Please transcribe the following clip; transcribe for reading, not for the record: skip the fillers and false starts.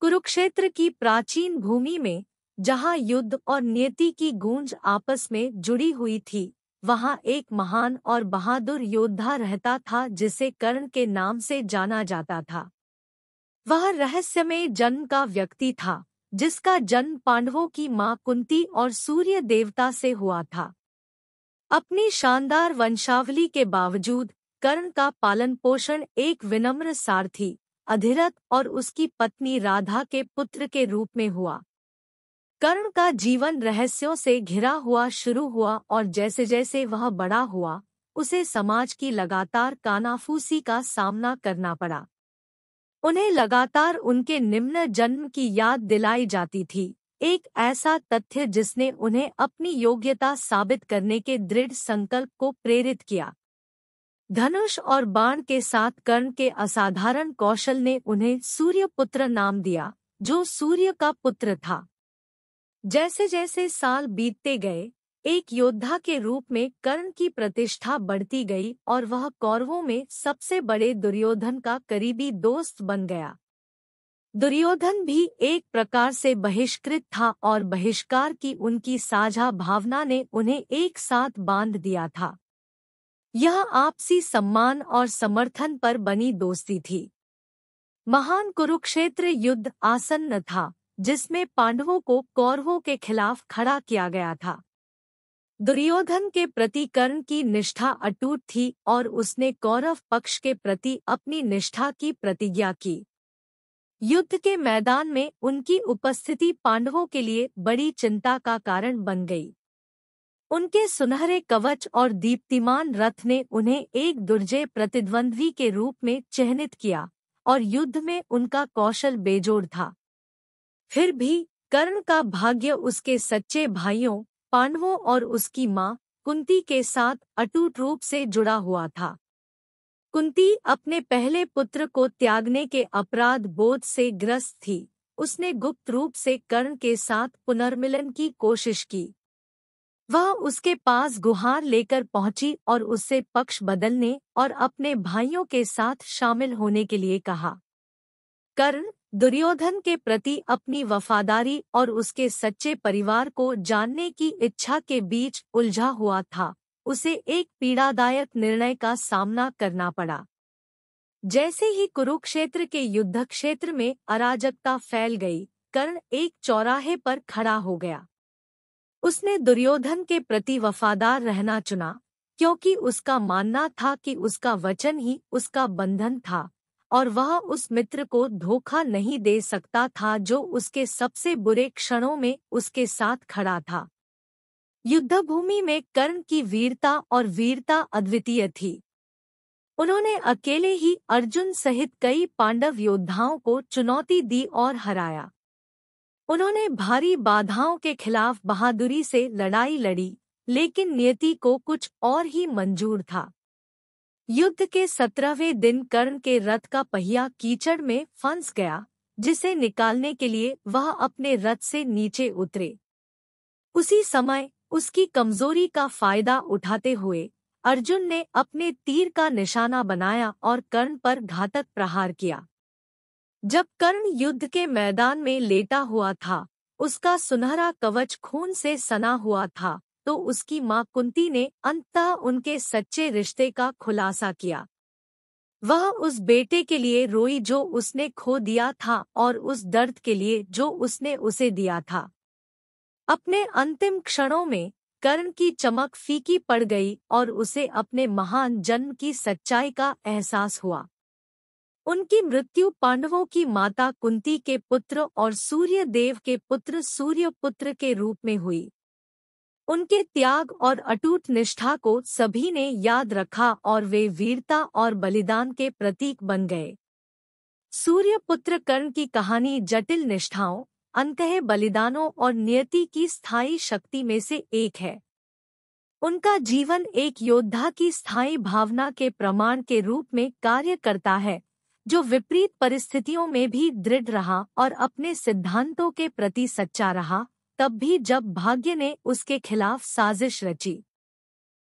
कुरुक्षेत्र की प्राचीन भूमि में, जहाँ युद्ध और नियति की गूंज आपस में जुड़ी हुई थी, वहाँ एक महान और बहादुर योद्धा रहता था जिसे कर्ण के नाम से जाना जाता था। वह रहस्यमय जन्म का व्यक्ति था, जिसका जन्म पांडवों की मां कुंती और सूर्य देवता से हुआ था। अपनी शानदार वंशावली के बावजूद कर्ण का पालन पोषण एक विनम्र सारथी अधिरथ और उसकी पत्नी राधा के पुत्र के रूप में हुआ। कर्ण का जीवन रहस्यों से घिरा हुआ शुरू हुआ और जैसे जैसे वह बड़ा हुआ, उसे समाज की लगातार कानाफूसी का सामना करना पड़ा। उन्हें लगातार उनके निम्न जन्म की याद दिलाई जाती थी, एक ऐसा तथ्य जिसने उन्हें अपनी योग्यता साबित करने के दृढ़ संकल्प को प्रेरित किया। धनुष और बाण के साथ कर्ण के असाधारण कौशल ने उन्हें सूर्यपुत्र नाम दिया, जो सूर्य का पुत्र था। जैसे जैसे साल बीतते गए, एक योद्धा के रूप में कर्ण की प्रतिष्ठा बढ़ती गई और वह कौरवों में सबसे बड़े दुर्योधन का करीबी दोस्त बन गया। दुर्योधन भी एक प्रकार से बहिष्कृत था और बहिष्कार की उनकी साझा भावना ने उन्हें एक साथ बांध दिया था। यह आपसी सम्मान और समर्थन पर बनी दोस्ती थी। महान कुरुक्षेत्र युद्ध आसन्न था, जिसमें पांडवों को कौरवों के खिलाफ खड़ा किया गया था। दुर्योधन के प्रति कर्ण की निष्ठा अटूट थी और उसने कौरव पक्ष के प्रति अपनी निष्ठा की प्रतिज्ञा की। युद्ध के मैदान में उनकी उपस्थिति पांडवों के लिए बड़ी चिंता का कारण बन गई। उनके सुनहरे कवच और दीप्तिमान रथ ने उन्हें एक दुर्जय प्रतिद्वंद्वी के रूप में चिह्नित किया और युद्ध में उनका कौशल बेजोड़ था। फिर भी कर्ण का भाग्य उसके सच्चे भाइयों पांडवों और उसकी मां कुंती के साथ अटूट रूप से जुड़ा हुआ था। कुंती अपने पहले पुत्र को त्यागने के अपराध बोध से ग्रस्त थी। उसने गुप्त रूप से कर्ण के साथ पुनर्मिलन की कोशिश की। वह उसके पास गुहार लेकर पहुंची और उससे पक्ष बदलने और अपने भाइयों के साथ शामिल होने के लिए कहा। कर्ण दुर्योधन के प्रति अपनी वफादारी और उसके सच्चे परिवार को जानने की इच्छा के बीच उलझा हुआ था। उसे एक पीड़ादायक निर्णय का सामना करना पड़ा। जैसे ही कुरुक्षेत्र के युद्ध क्षेत्र में अराजकता फैल गई, कर्ण एक चौराहे पर खड़ा हो गया। उसने दुर्योधन के प्रति वफादार रहना चुना, क्योंकि उसका मानना था कि उसका वचन ही उसका बंधन था और वह उस मित्र को धोखा नहीं दे सकता था जो उसके सबसे बुरे क्षणों में उसके साथ खड़ा था। युद्धभूमि में कर्ण की वीरता अद्वितीय थी। उन्होंने अकेले ही अर्जुन सहित कई पांडव योद्धाओं को चुनौती दी और हराया। उन्होंने भारी बाधाओं के खिलाफ बहादुरी से लड़ाई लड़ी, लेकिन नियति को कुछ और ही मंजूर था। युद्ध के 17वें दिन कर्ण के रथ का पहिया कीचड़ में फंस गया, जिसे निकालने के लिए वह अपने रथ से नीचे उतरे। उसी समय उसकी कमजोरी का फायदा उठाते हुए अर्जुन ने अपने तीर का निशाना बनाया और कर्ण पर घातक प्रहार किया। जब कर्ण युद्ध के मैदान में लेटा हुआ था, उसका सुनहरा कवच खून से सना हुआ था, तो उसकी मां कुंती ने अंततः उनके सच्चे रिश्ते का खुलासा किया। वह उस बेटे के लिए रोई जो उसने खो दिया था और उस दर्द के लिए जो उसने उसे दिया था। अपने अंतिम क्षणों में कर्ण की चमक फीकी पड़ गई और उसे अपने महान जन्म की सच्चाई का एहसास हुआ। उनकी मृत्यु पांडवों की माता कुंती के पुत्र और सूर्य देव के पुत्र सूर्यपुत्र के रूप में हुई। उनके त्याग और अटूट निष्ठा को सभी ने याद रखा और वे वीरता और बलिदान के प्रतीक बन गए। सूर्यपुत्र कर्ण की कहानी जटिल निष्ठाओं, अनकहे बलिदानों और नियति की स्थायी शक्ति में से एक है। उनका जीवन एक योद्धा की स्थायी भावना के प्रमाण के रूप में कार्य करता है, जो विपरीत परिस्थितियों में भी दृढ़ रहा और अपने सिद्धांतों के प्रति सच्चा रहा, तब भी जब भाग्य ने उसके खिलाफ साजिश रची।